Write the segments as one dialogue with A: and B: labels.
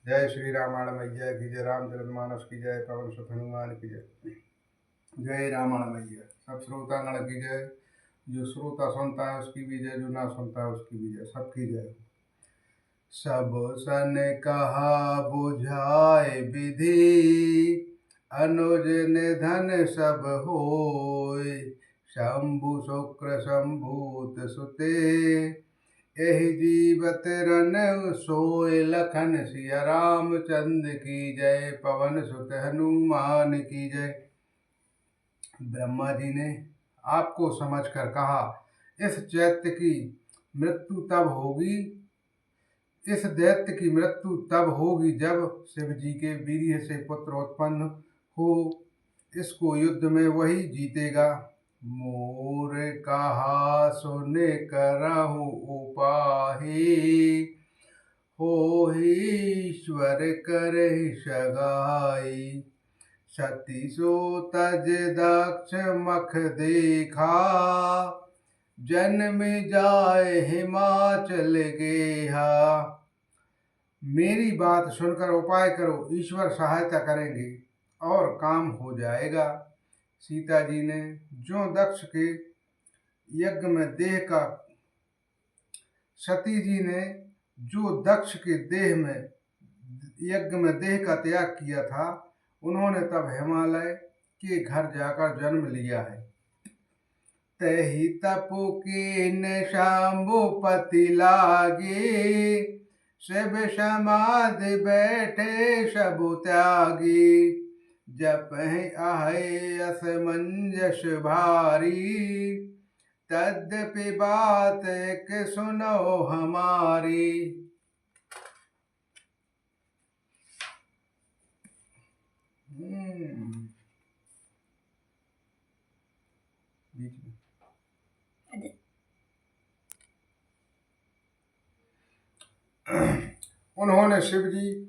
A: जय श्री रामायण मैया की जय, रामचरितमानस की जय, पवन सुत हनुमान की जय। जय रामायण मैया। सब श्रोतागण की जय। जो श्रोता सुनता है उसकी भी जय, जो ना सुनता है उसकी भी जय, सबकी जय। सब सन कहा बुझाए विधि, अनुज निधन सब होय। शंभु शुक्र शंभूत सुते, यही जीवत रन सोय। लखन सिया रामचंद्र की जय, पवन सुत हनुमान की जय। ब्रह्मा जी ने आपको समझकर कहा, इस दैत्य की मृत्यु तब होगी जब शिव जी के वीर्य से पुत्र उत्पन्न हो। इसको युद्ध में वही जीतेगा। मोर कहा सुन करहु उपाही, हो ईश्वर करहि सगाई। सती सो तज दक्ष मख देखा, जन्म जाए हिमाचल गेहा। मेरी बात सुनकर उपाय करो, ईश्वर सहायता करेंगे और काम हो जाएगा। सीता जी ने जो दक्ष के यज्ञ में देह का सती जी ने जो दक्ष के यज्ञ में देह का त्याग किया था, उन्होंने तब हिमालय के घर जाकर जन्म लिया है। तहि तपु कीन शंभुपति लागे, शिव समाधि बैठे सबु त्यागी। जपहि आहे असमंजस भारी, तद्यपि बात के सुनो हमारी। उन्होंने शिव जी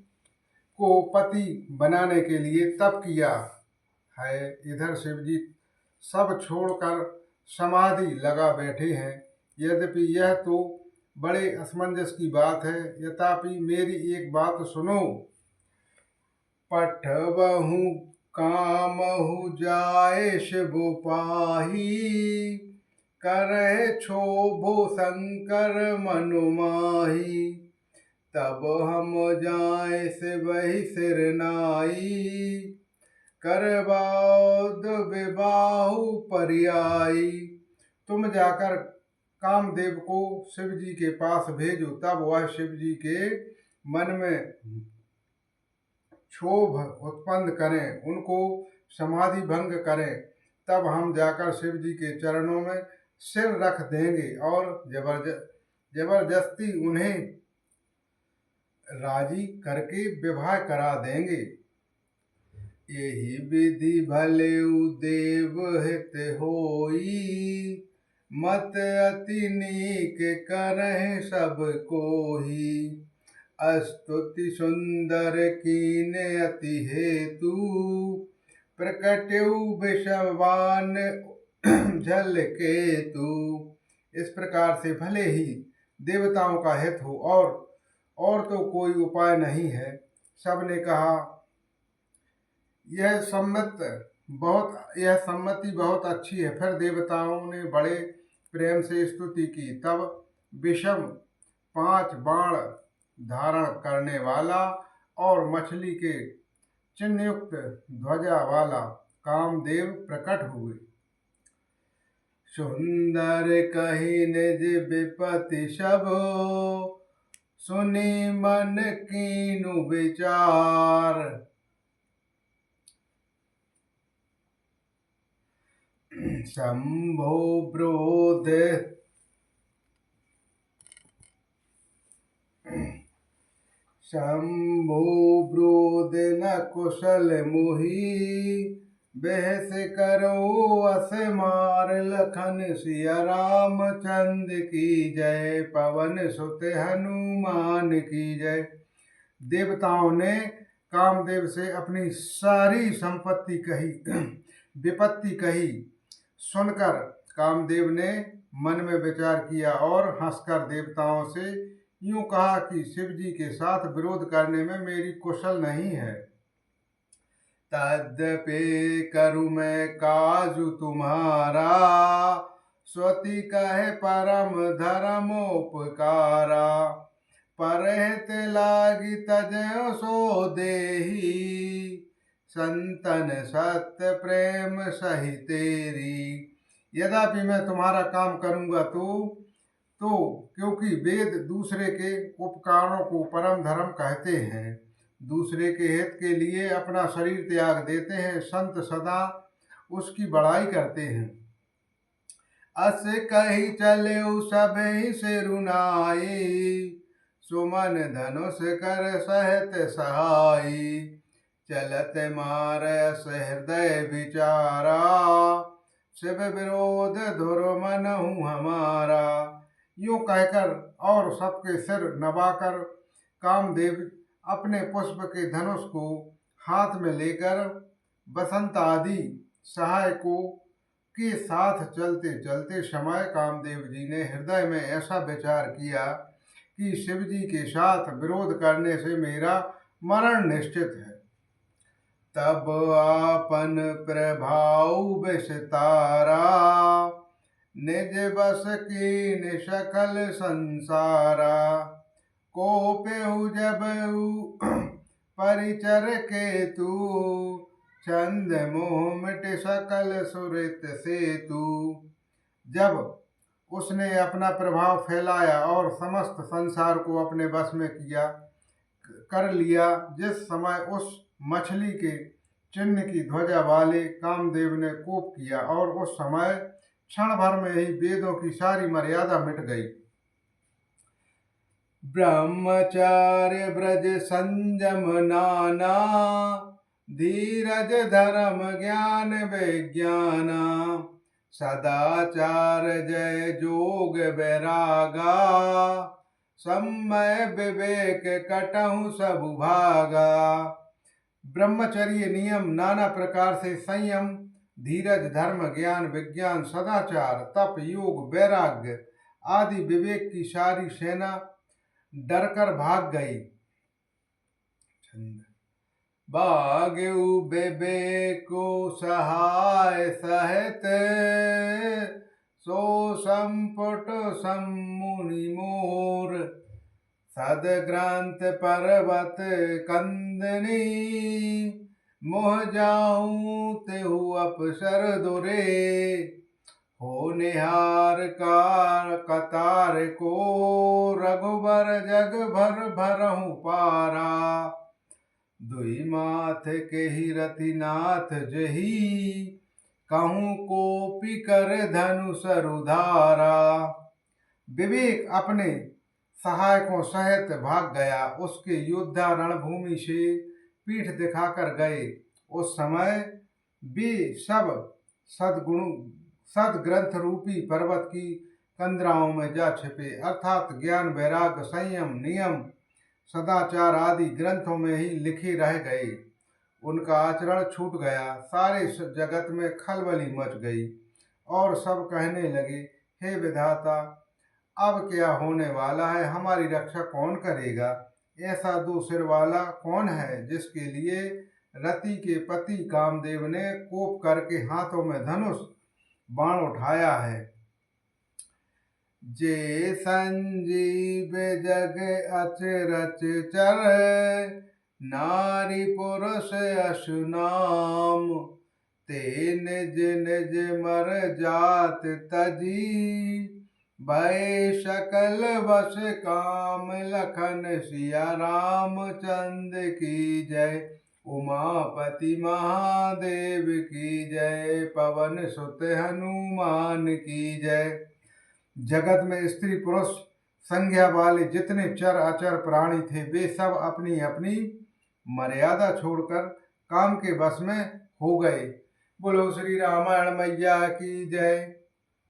A: को पति बनाने के लिए तप किया है। इधर शिव जी सब छोड़कर समाधि लगा बैठे हैं। यद्यपि यह तो बड़े असमंजस की बात है, यथापि मेरी एक बात सुनो। पठबहु कामहु जाए शिव पाही, करहे क्षोभो शंकर मनु माही। तब हम जाए शिवहि सिर नाई, करबाउद विबाहु पर्यायी। तुम जाकर कामदेव को शिव जी के पास भेजो, तब वह शिव जी के मन में क्षोभ उत्पन्न करें, उनको समाधि भंग करें। तब हम जाकर शिव जी के चरणों में सिर रख देंगे और जबरदस्ती उन्हें राजी करके विवाह करा देंगे। यही विधि भलेउ देव हित होई, मत अति नीक करहि सब कोही। स्तुति सुंदर कीन अति हेतु, प्रकट्यउ विषवान झल केतु। इस प्रकार से भले ही देवताओं का हित हो और तो कोई उपाय नहीं है। सबने कहा यह सम्मति बहुत अच्छी है। फिर देवताओं ने बड़े प्रेम से स्तुति की। तब विषम 5 बाण धारण करने वाला और मछली के चिन्हयुक्त ध्वजा वाला कामदेव प्रकट हुए। सुंदर कही निज विपति सब, सुनी मन कीनु विचार। शंभो ब्रोध न कुशल मुहि, बहस करो अस मार। लखन सिया रामचंद्र की जय, पवन सुत हनुमान की जय। देवताओं ने कामदेव से अपनी सारी विपत्ति कही। सुनकर कामदेव ने मन में विचार किया और हंसकर देवताओं से यूं कहा कि शिव जी के साथ विरोध करने में मेरी कुशल नहीं है। तद्यपि करूँ मैं काजु तुम्हारा, स्वति कहे परम धर्मोपकारा। परहित लागी तजयो सो देही, संतन सत्य प्रेम सही तेरी। यद्यपि मैं तुम्हारा काम करूंगा तो क्योंकि वेद दूसरे के उपकारों को परम धर्म कहते हैं, दूसरे के हित के लिए अपना शरीर त्याग देते हैं, संत सदा उसकी बड़ाई करते हैं। अस कही चले सब ही से रुनाई, सुमन धनुष कर सहत सहाई। चलत मार हृदय विचारा, शिव विरोध धुर मनहु हमारा। यूं कहकर और सबके सिर नवाकर कामदेव अपने पुष्प के धनुष को हाथ में लेकर बसंत आदि सहायकों के साथ चलते चलते समय कामदेव जी ने हृदय में ऐसा विचार किया कि शिव जी के साथ विरोध करने से मेरा मरण निश्चित है। तब आपन प्रभाव विस्तारा, निज बस कीन सकल संसारा। कोपेहु जब परिचर के तू, छंद मोह मिट सकल सुरत सेतु। जब उसने अपना प्रभाव फैलाया और समस्त संसार को अपने बस में कर लिया, जिस समय उस मछली के चिन्ह की ध्वजा वाले कामदेव ने कोप किया और उस समय क्षण भर में ही वेदों की सारी मर्यादा मिट गई। ब्रह्मचार्य ब्रज संयम नाना, धीरज धर्म ज्ञान विज्ञाना। सदाचार जय जोग बैरागा, समय विवेक कटहु सब भागा। ब्रह्मचर्य नियम, नाना प्रकार से संयम, धीरज धर्म ज्ञान विज्ञान, सदाचार तप योग वैराग्य आदि विवेक की सारी सेना डरकर भाग गई। भाग्यु विवेको सहाय सहित, सो संपुट सम्मुनि मोर। सदग्रंथ पर्वत कंदनी, मोह जाऊं तेहु अपसर दुरे। हो निहार कार कतार को, रघुबर जग भर भरहु पारा। दुई माथ के ही रतिनाथ जही, कहूँ कोपी कर धनु सरुधारा। विवेक अपने सहायकों सहित भाग गया, उसके योद्धा रणभूमि से पीठ दिखाकर गए। उस समय वे सब सदग्रंथ रूपी पर्वत की कंदराओं में जा छिपे, अर्थात ज्ञान वैराग्य संयम नियम सदाचार आदि ग्रंथों में ही लिखे रह गए। उनका आचरण छूट गया। सारे जगत में खलबली मच गई और सब कहने लगे, हे विधाता, अब क्या होने वाला है? हमारी रक्षा कौन करेगा? ऐसा दो सिर वाला कौन है जिसके लिए रति के पति कामदेव ने कोप करके हाथों में धनुष बाण उठाया है। जे संजीव जग अचरच चर, नारी पुरुष अशुनाम। ते निज निज मर जात तजी, भय सकल वश काम। लखन सिया रामचंद्र की जय, उमापति महादेव की जय, पवन सुत हनुमान की जय। जगत में स्त्री पुरुष संज्ञा वाले जितने चर अचर प्राणी थे, वे सब अपनी अपनी मर्यादा छोड़कर काम के बस में हो गए। बोलो श्री रामायण मैया की जय।